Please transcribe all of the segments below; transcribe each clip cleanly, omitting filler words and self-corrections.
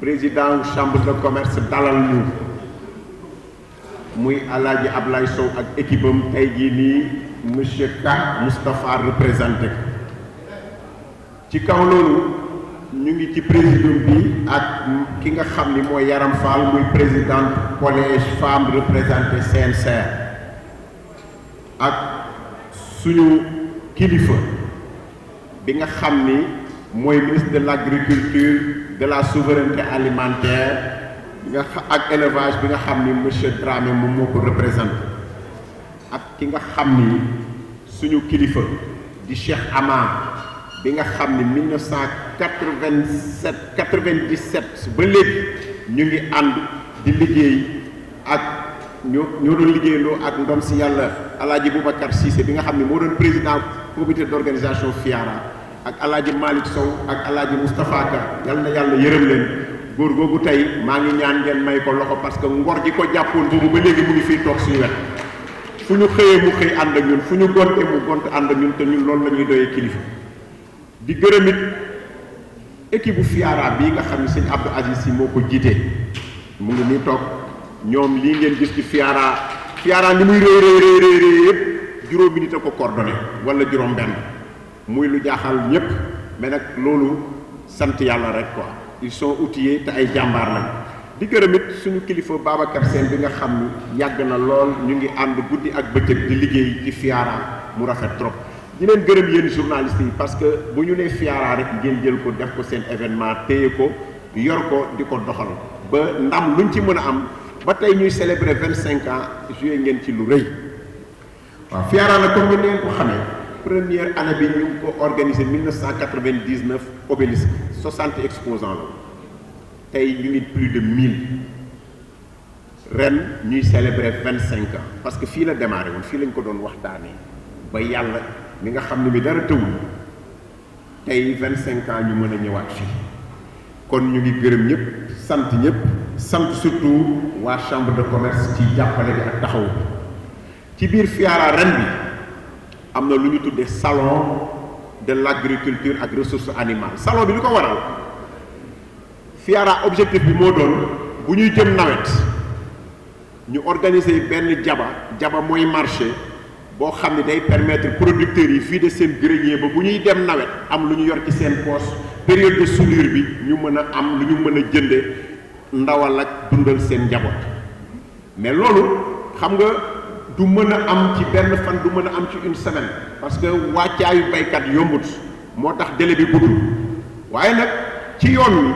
président chambre de commerce dalal ñu muy Alaaji Ablaye Sow ak équipe am tey jii nii monsieur Ka Moustapha représenté ci kaw loolu ñu ngi ci présidium bi ak ki nga xam ni mooy Yaram Fall muy présidente collège femme représenté CNCR ak suñu kilifa bi nga xam ni mooy ministre de l'agriculture de la souveraineté alimentaire bi nga ak élevage bi nga xam ni monsieur Dramé moom moo ko représenté ak ki nga xam ni suñu kilifa di Cheikh Amar bi nga xam ni 1997 ba léegi ñu ngi ànd di liggéey ak ñoo doon liggéeyandoo ak ndom si yàlla Alaaji Boubacar Cissé bi nga xam ni moo doon président comité d'organisation FIARA ak Alaaji Malick Sow ak Alaaji Moustapha Ka yal na yàlla yërëm leen góor googu tey maa ngi ñaan ngeen may ko loxo parce que ngor gi ko jàppoon boobu ba léegi mu ngi fii toog suñu wet fu ñu xëyee mu xëy ànd ak ñun fu ñu gonte mu gont ànd ak ñun te ñun loolu la ñuy doyee kilifa di gërëm it équipe bu FIARA bii nga xam ne sëñ Abdou Aziz Sy moo ko jiitee mu ngi nii toog ñoom lii ngeen gis ci FIARA li muy rëy yëpp juróomi nit a ko coordonné wala juróom benn muy lu jaaxal ñëpp mais nag loolu sant yàlla rek quoi ils sont outillés te ay jàmbaar lañ di gërëm it suñu kilifa Babacar Sène bi nga xam ni yàgg na lool ñu ngi ànd guddi ak bëccëg di liggéey ci FIARA mu rafet trop di leen gërëm yéen journalistes yi parce que bu ñu nee FIARA rek ngeen jël ko def ko seen événement téye ko yor ko di ko doxal ba ndam luñ ci mën a am ba tey ñuy célébrer 25 ans joué ngeen ci lu rëy waaw FIARA nag comme ngeen ko xamee première année bi ñu ngi ko organisé 1999 Obélisque 60 exposants la tey ñu ngi plus de 1000 ren ñuy célébrer 25 ans parce que fii la démarré woon fii lañ ko doon waxtaanee ba yàlla mi nga xam ne mi dara tëwul tey 25 ans ñu mën a ñëwaat fii kon ñu ngi gërëm ñëpp sant surtout waa chambre de commerce ci jàppale bi ak taxaw ci biir FIARA ren bi am na lu ñu tuddee salon de l'agriculture ak ressources animales salon bi li ko waral FIARA objectif bi moo doon bu ñuy jëm nawet ñu organiser benn jaba mooy marché boo xam ne day permettre producteurs yi vider seen grenier ba bu ñuy dem nawet am lu ñu yor ci seen poche période de soudure bi ñu mën a am lu ñu mën a jënde ndawal ak dundal seen njaboot mais loolu xam nga du mën a am ci benn fan du mën a am ci une semaine parce que wàccaayu baykat yombut moo tax délai bi gudd waaye nag ci yoon wi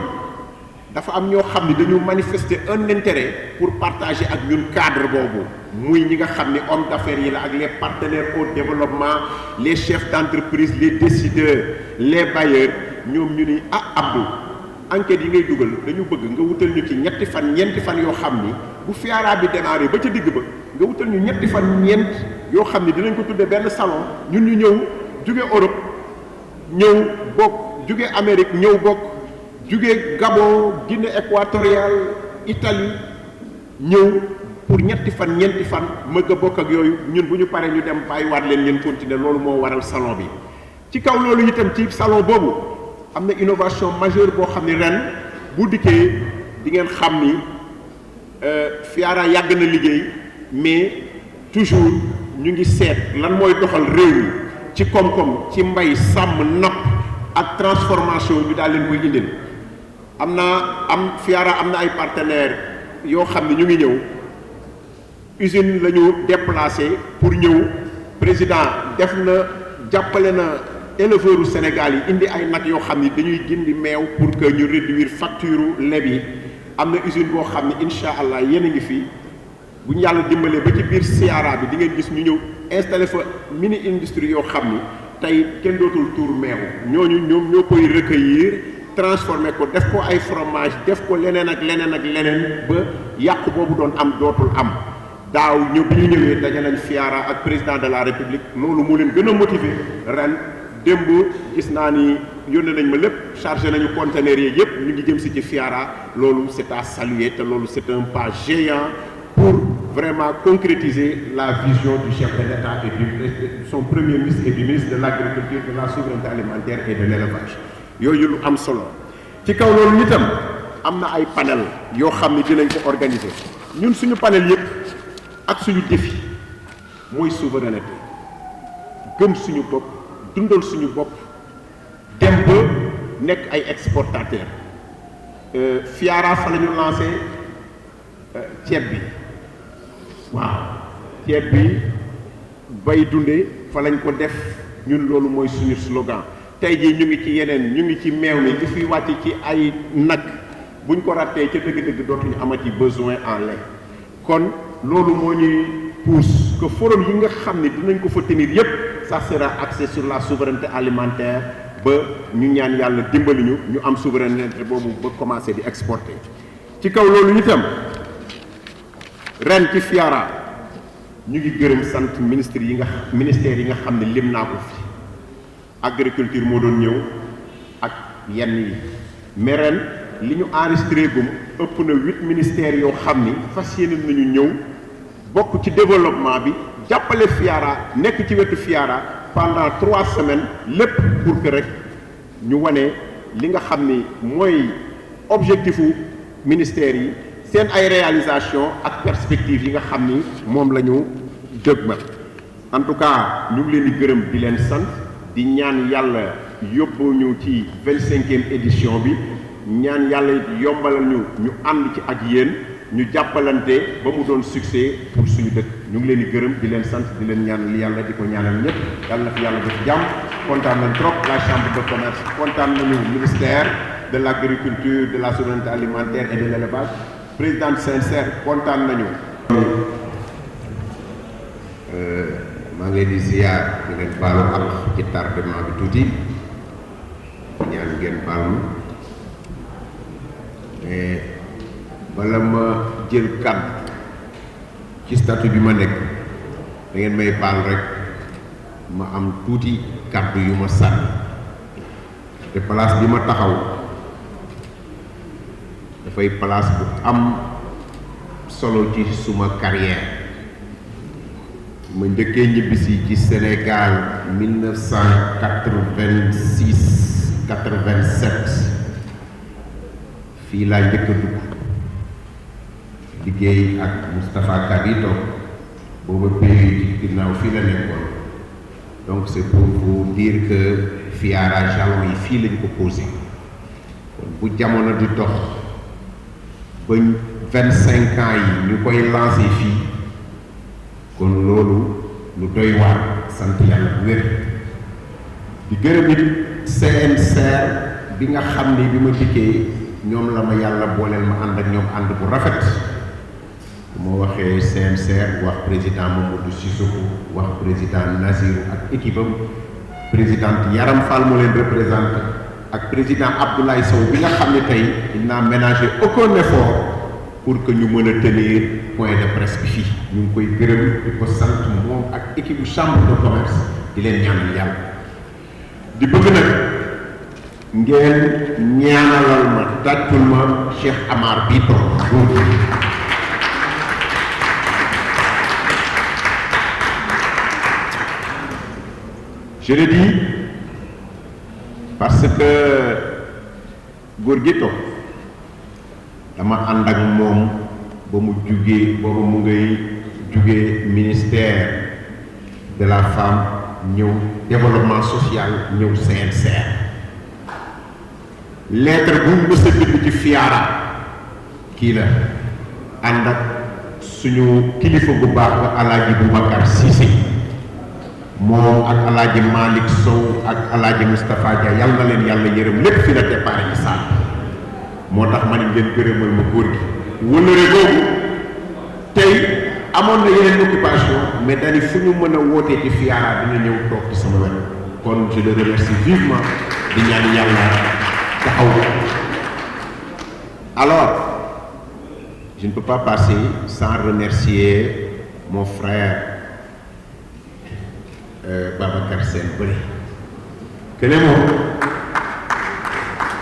dafa am ñoo xam ne dañu manifester un intérêt pour partager ak ñun cadre boobu muy ñi nga xam ne hommes d'affaires yi la ak les partenaires au développement les chefs d'entreprise les décideurs les bailleurs ñoom ñu ni Abdou enquête yi ngay dugal dañu bëgg nga wutal ñu ci ñeenti fan yoo xam ni bu FIARA bi démarré ba ca digg ba nga wutal ñu ñetti fan ñeent yoo xam ni dinañ ko tuddee benn salon ñun ñu ñëw jóge Europe ñëw bokk jóge Amérique ñëw bokk jóge Gabon Guinée équatoriale Italie ñëw pour ñeenti fan mëgg a bokk ak yooyu ñun bu ñu paree ñu dem bàyyiwaat leen ngeen continuer loolu moo waral salon bi ci kaw loolu itam ci salon boobu am na innovation majeure boo xam ni ren bu dikkee di ngeen xam ni FIARA yàgg na liggéey mais toujours ñu ngi seet lan mooy doxal réew mi ci koom-koom ci mbay sàmm napp ak transformation ñu daal leen koy indil FIARA am na ay partenaires yoo xam ne ñu ngi ñëw usine la ñu déplacé pour ñëw président def na jàppale na éleveurs u Sénégal yi indi ay nag yoo xam ni dañuy jëndi meew pour que ñu réduire facture leb yi am na usine boo xam ne incha allah yéen a ngi fii bu ñu yàlla dimbalee ba ci biir FIARA bi di ngeen gis ñu ñëw installé fa mini industrie yoo xam ni tey kenn dootul tuur meew ñoom ñoo koy recueillir transformé ko def ko ay fromage def ko leneen ak leneen ba yàqu boobu doon am dootul am daaw bi ñu ñëwee daje nañ FIARA ak président de la république loolu moo leen gën a motiver ren démb gis naa ni yónnee nañ ma lépp chargé nañu conteneurs yi yëpp ñu ngi jëm si ci FIARA loolu c'est à saluer te loolu c'est un pas géant pour vraiment concrétiser la vision du chef de l'État et de son premier ministre et du ministre de l'agriculture, de la souveraineté alimentaire et de l'élevage yooyu lu am solo ci kaw loolu itam am na ay panel yoo xam ne dinañ ko organiser ñun suñu panel yëpp ak suñu défi mooy souveraineté gëm suñu bopp dundal suñu bopp dem ba nekk ay exportateur FIARA fa la ñu lancé ceeb bi waaw ceeb bi bay dundee fa lañ ko def ñun loolu mooy suñu slogan tey jii ñu ngi ci yeneen ñu ngi ci meew mi di fiy wàcc ci ay nag buñ ko rattee ca dëgg-dëgg dootuñu amati besoin en lait kon loolu moo ñuy pousse que forum yi nga xam ne dinañ ko fa tenir yépp ça sera axé sur la souveraineté alimentaire ba ñu ñaan yàlla dimbali ñu am souveraineté boobu ba commencer di exporter ci kaw loolu itam ren ci FIARA ñu ngi gërëm sant ministères yi nga xam ne lim naa ko fi agriculture moo doon ñëw ak yenn yi mais ren li ñu enregistré gum ëpp na 8 ministères yoo xam ni fas yéene nañu ñëw bokk ci développement bi jàppale FIARA nekk ci wetu FIARA pendant 3 semaines lépp pour que rek ñu wane li nga xam ni mooy objectifu ministères yi seen ay réalisation ak perspectives yi nga xam ni moom la ñu dëgmal en tout cas ñu ngi leen di gërëm di leen sant di ñaan yàlla yóbbu ñu ci 25e édition bi ñaan yàlla yombalal ñu ànd ci ak yéen ñu jàppalante ba mu doon succès pour suñu dëkk ñu ngi leen di gërëm di leen sant di leen ñaanal yàlla di ko ñaanal ñëpp yàlla na fi yàlla def jàmm kontaan nañ trop la chambre de commerce kontaan nañu ministère de l'agriculture de la souveraineté alimentaire et de l'élevage présidente sincère kontaan nañu. maa ngi leen di ziar di leen baalu ak ci tardement bi tuuti ñaan ngeen baal ma mais bala ma jël kàddu ci statut bi ma nekk da ngeen may baal rek ma am tuuti kàddu yu ma sànni te place bi ma taxaw dafay place bu am solo ci suma carrière ma njëkkee ñibbisi ci Sénégal 1986 87 fii laa njëkk a dugg liggéey ak Moustapha Kabito booba pays ci ginnaaw fii la nekkoon donc c'est pour vous dire que FIARA jalon yi fii lañ ko posé kon bu jamono di dox ba 25 ans yi ñu koy lancé fii kon loolu lu doy waar sant yàlla bu wér di gërëm it CNCR bi nga xam ni bi ma dikkee ñoom la ma yàlla booleel ma ànd ak ñoom ànd bu rafet bu ma waxee CNCR wax président Mamadou Sissoko wax président Nazirou ak équipe am présidente Yaram Fall moo leen représenté ak président Abdoulaye Sow bi nga xam ne tey il n'a ménagé aucun effort pour que ñu mën a tenir point de presse bi fii ñu ngi koy gërëm di ko sant moom ak équipe chambre de commerce di leen ñaanal yàlla di bëgg nag ngeen ñaanalal ma tàccul ma Cheikh Amar bii toog góor je le dis parce que góor gi toog dama ànd ak moom ba mu jugee booba mu ngay jugee ministère de la femme ñëw développement social ñëw CNCR lettre bu mu mës a bind ci FIARA kii la ànd ak suñu kilifa bu baax ba Alaaji Boubacar Cissé moom ak Alaaji Malick Sow ak Alaaji Moustapha Dia yàlla na leen yàlla yërëm lépp fi la départ ci saal moo tax ma ne ngeen gërëmal ma góor gi wëllëre googu tey amoon na yeneen occupation mais dañu fu ñu mën a wootee ci FIARA dina ñëw toog ci sama wet kon je le remercie vivement di ñaan yàlla taxaw. Alors je ne peux pas passer sans remercier mon frère Babacar Sène bëri kene moom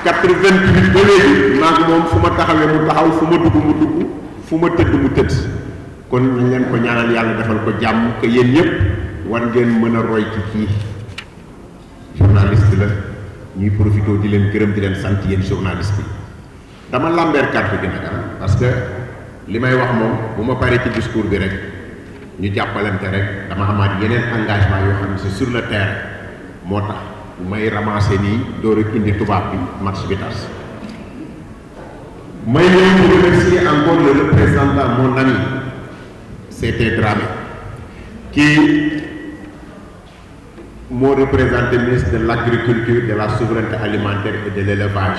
88 ba léegi maa ngi moom fu ma taxawee mu taxaw fu ma dugg mu dugg fu ma tëdd mu tëdd kon nañ leen ko ñaanal yàlla defal ko jàmm que yéen ñëpp war ngeen mën a roy ci kii journaliste la ñuy profité di leen gërëm di leen sant yéen journaliste yi dama lambeer carte gi nag parce que li may wax moom bu ma paree ci discours bi rek ñu jàppalante rek dama amaat yeneen engagement yoo xam ne c'est sur le terrain moo tax bu may ramasser nii door a indi tubaab bi marche bi tas. may ñëw remercier encore le représentant mon ami C.T. Dramé qui moo représenté ministre de l'agriculture, de la souveraineté alimentaire et de l'élevage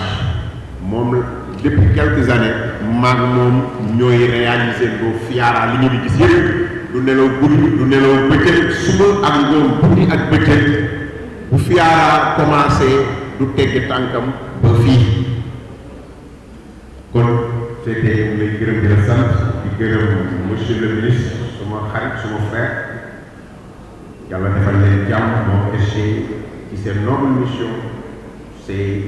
moom depuis quelques années maag moom ñooy réaliser loo FIARA li ñu di gis yëpp du nelaw guddi du nelaw bëccëg suba ak ngoon guddi ak bëccëg bu FIARA commencé du tegg tànkam ba fii kon c'était mu lay gërëm di la sant di gërëm monsieur le ministre suma xarit suma frère yàlla defal leen jàmm moo échec ci seen noble mission c'est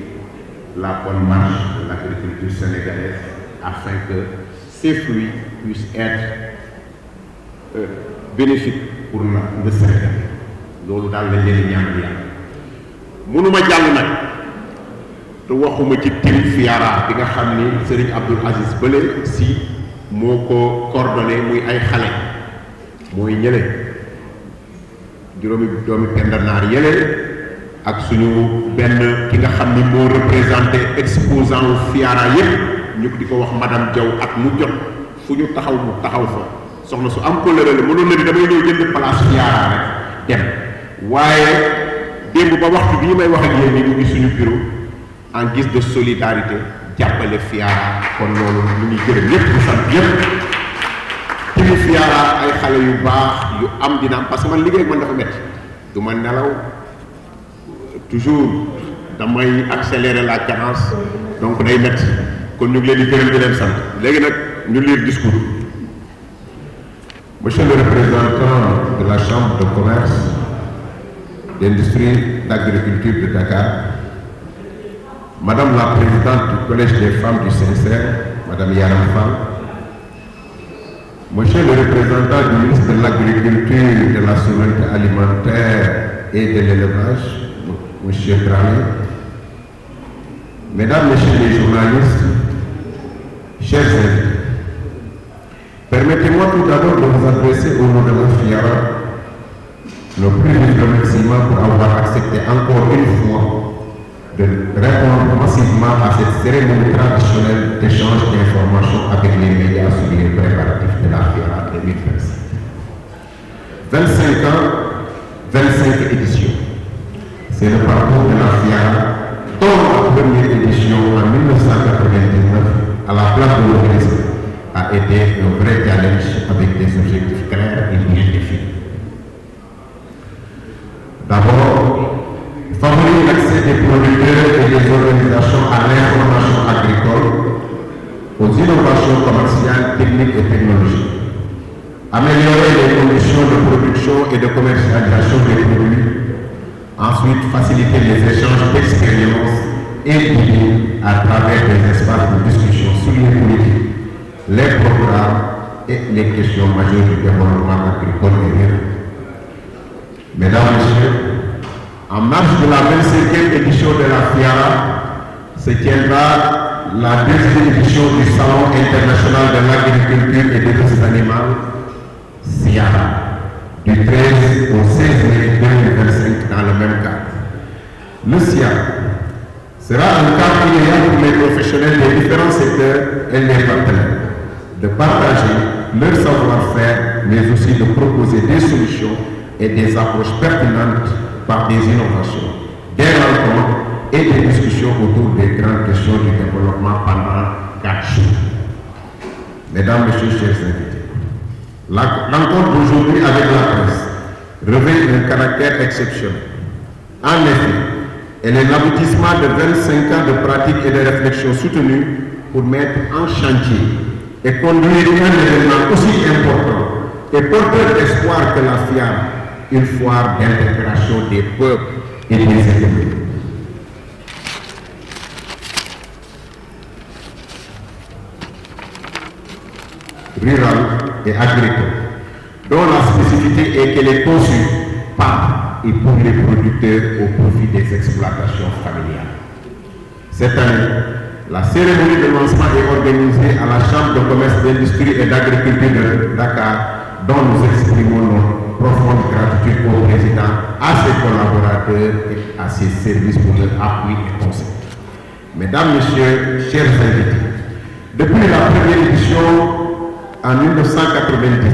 la bonne marche de l'agriculture sénégalaise afin que ces fruits puissent être bénéfiques pour le Sénégal loolu daal lañ leen ñaan yàlla mënuma jàll nag te waxuma ci tim FIARA bi nga xam ni Serigne Abdoul Aziz Bële si moo ko coordonné muy ay xale mooy ñële juróomi doomi pendanaar yële ak suñu benn ki nga xam ni moo représenté exposant wu FIARA yëpp ñu di ko wax madame Diaw ak mu jot fu ñu taxaw mu taxaw fa soxna su am kóllëre la mënoon na ni damay ñëw jënd place FIARA rek dem waaye démb ba waxtu bi ñu may wax ak yéen ni mu ngi suñu bureau en guise de solidarité jàppale FIARA kon loolu ñu ngi gërëm ñëpp di sant yëpp ci mu FIARA ay xale yu baax yu am dina am parce que man liggéey ak man dafa métti du ma nelaw toujours damay accélérer la cadence donc day métti kon ñu ngi leen di gërëm di leen sant léegi nag ñu lire discours. Monsieur le représentant de la Chambre de commerce, d'industrie, d'agriculture de Dakar, Madame la présidente du Collège des femmes du Sincère, Madame Yaram Fall, Monsieur le représentant du ministre de l'Agriculture, de la souveraineté alimentaire et de l'élevage, Monsieur Dramé, Mesdames, Messieurs les journalistes, chers invités, permettez-moi tout d'abord de vous adresser au nom de la FIARA nos plus vifs remerciements pour avoir accepté encore une fois de répondre massivement à cette cérémonie traditionnelle d'échange d'informations avec les médias sur les préparatifs de la FIARA 2026. 25 ans, 25 éditions. C'est le parcours de la FIARA, dont la première édition en 1999 à la place de l'organisme a été un vrai challenge avec des objectifs clairs et bien définis. D'abord, favoriser l'accès des producteurs et des organisations à l'information agricole, aux innovations commerciales, techniques et technologiques. Améliorer les conditions de production et de commercialisation des produits. Ensuite, faciliter les échanges d'expériences et d'idées à travers des espaces de discussion sur les politiques, les programmes et les questions majeures du développement agricole et rural. Mesdames, Messieurs, en marge de la 25e édition de la FIARA se tiendra la deuxième édition du Salon international de l'agriculture et des ressources animales, SIARA, du 13 au 16 mai 2025 dans le même cadre. Le SIARA sera un cadre idéal pour les professionnels des différents secteurs et les partenaires de partager leur savoir-faire, mais aussi de proposer des solutions et des approches pertinentes par des innovations, des rencontres et des discussions autour des grandes questions du développement pendant 4 jours. Mesdames, Messieurs, chers invités, la rencontre d'aujourd'hui avec la presse revêt un caractère exceptionnel. En effet, elle est l'aboutissement de 25 ans de pratique et de réflexion soutenue pour mettre en chantier et conduire un événement aussi important et porteur d'espoir que la FIARA, une foire d'intégration des peuples et des économies. Rurale et agricole, dont la spécificité est qu'elle est conçue par et pour les producteurs au profit des exploitations familiales. Cette année, La cérémonie de lancement est organisée à la Chambre de commerce, d'industrie et d'agriculture de Dakar, dont nous exprimons notre profonde gratitude au président, à ses collaborateurs et à ses services pour leur appui et conseil. Mesdames, Messieurs, chers invités, depuis la première édition en 1999,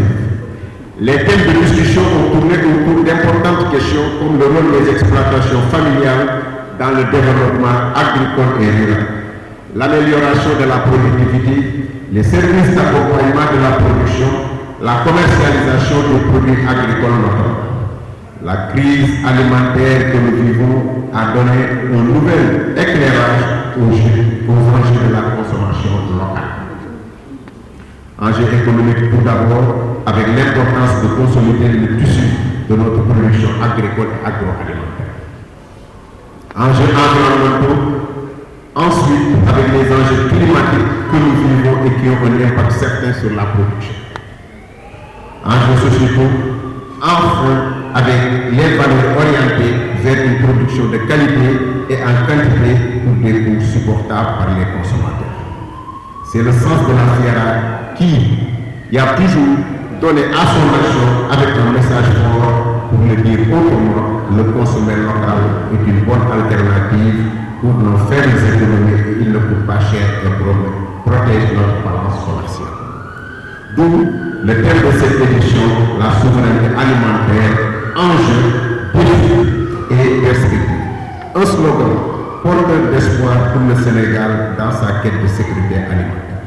les thèmes de discussion ont tourné autour d'importantes questions comme le rôle des exploitations familiales dans le développement agricole et rural, l'amélioration de la productivité, les services d'accompagnement de la production, la commercialisation des produits agricoles locaux. La crise alimentaire que nous vivons a donné un nouvel éclairage aux enjeux de la consommation locale. Enjeux économiques tout d'abord, avec l'importance de consolider le tissu de notre production agricole et agroalimentaire. Enjeux environnementaux, ensuite avec les enjeux climatiques que nous vivons et qui ont un impact certain sur la production. Enjeux sociétaux, enfin avec les valeurs orientées vers une production de qualité et en quantité pour des coûts supportables par les consommateurs. C'est le sens de la FIARA qui y a toujours donné à son action avec un message fort pour le dire autrement, le consommer local est une bonne alternative pour nos faibles économies et il ne coûte pas cher et protège notre balance commerciale. D'où le thème de cette édition, la souveraineté alimentaire, enjeux, défis et perspectives. Un slogan porteur d'espoir pour le Sénégal dans sa quête de sécurité alimentaire.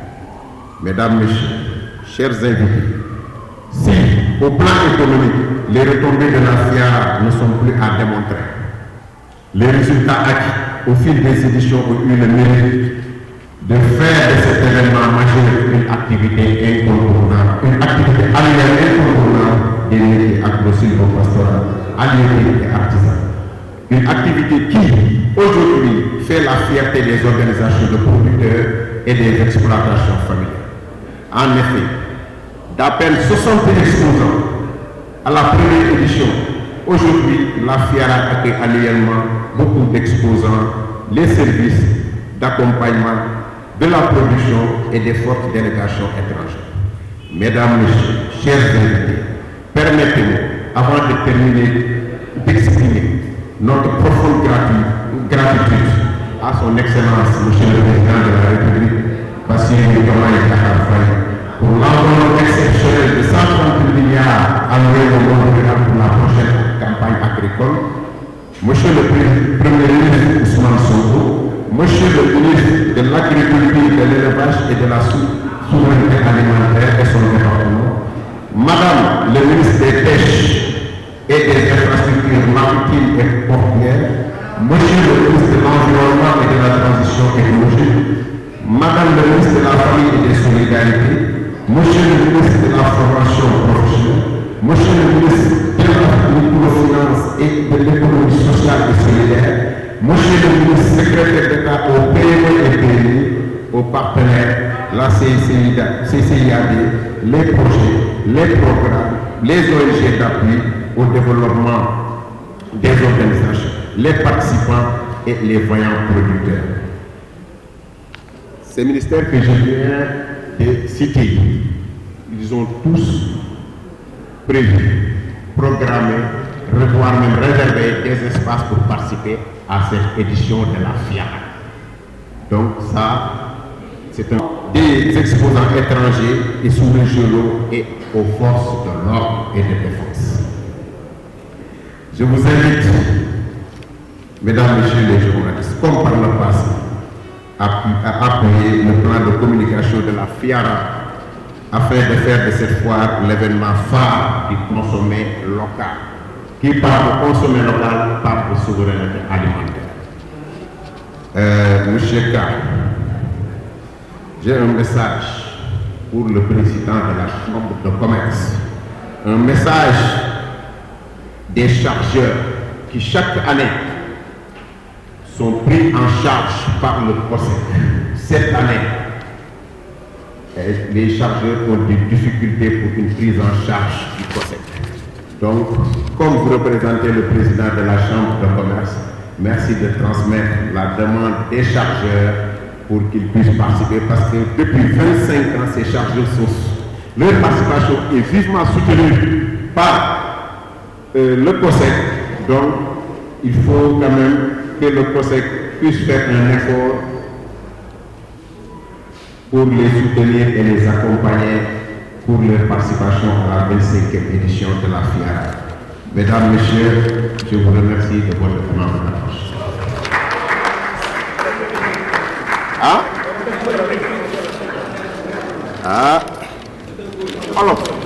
Mesdames, Messieurs, chers invités, si au plan économique, les retombées de la FIARA ne sont plus à démontrer, les résultats acquis au fil des éditions ont eu le mérite de faire de cet événement majeur une activité incontournable, une activité annuelle incontournable des métiers agro-silvopastoraux, halieutiques et artisanaux. Une activité qui, aujourd'hui, fait la fierté des organisations de producteurs et des exploitations familiales. En effet, d'à peine 60 exposants à la première édition, aujourd'hui, la FIARA accueille annuellement beaucoup d'exposants, les services d'accompagnement de la production et des fortes délégations étrangères. Mesdames, Messieurs, chers invités, permettez-nous, avant de terminer, d'exprimer notre profonde gratitude à son Excellence, Monsieur le Président de la République, Bassirou Diomaye Diakhar Faye, pour l'envoi exceptionnel de 130 milliards alloués au monde rural pour la prochaine campagne agricole, Monsieur le Premier ministre Ousmane Sonko, Monsieur le ministre de l'Agriculture, de l'Élevage et de la Souveraineté alimentaire et son département, Madame le ministre des Pêches et des Infrastructures maritimes et portuaires, Monsieur le ministre de l'Environnement et de la Transition écologique, Madame le ministre de la Famille et des Solidarités, Monsieur le ministre de la Formation professionnelle, Monsieur le ministre de la Microfinance et de l'économie sociale et solidaire, Monsieur le ministre secrétaire d'État au PME et PMI, aux partenaires, la CCIAD, les projets, les programmes, les ONG d'appui au développement des organisations, les participants et les voyants producteurs. Ces ministères que je viens de citer, ils ont tous prévu, programmé, voire même réservé des espaces pour participer à cette édition de la FIARA. Donc ça, c'est des exposants étrangers et sous-régionaux et aux forces de l'ordre et de défense. Je vous invite, mesdames, messieurs les journalistes, comme par le passé, à appuyer le plan de communication de la FIARA afin de faire de cette foire l'événement phare du consommé local. Qui parle de consommer local, parle de souveraineté alimentaire. Monsieur K, j'ai un message pour le président de la Chambre de commerce. Un message des chargeurs qui chaque année sont pris en charge par le COSEC. Cette année, les chargeurs ont des difficultés pour une prise en charge du COSEC. Donc, comme vous représentez le président de la Chambre de commerce, merci de transmettre la demande des chargeurs pour qu'ils puissent participer parce que depuis 25 ans, ces chargeurs leur participation est vivement soutenue par le COSEC. Donc, il faut quand même que le COSEC puisse faire un effort pour les soutenir et les accompagner pour leur participation à la 25e édition de la FIARA. Mesdames, Messieurs, je vous remercie de votre aimable approche. Alors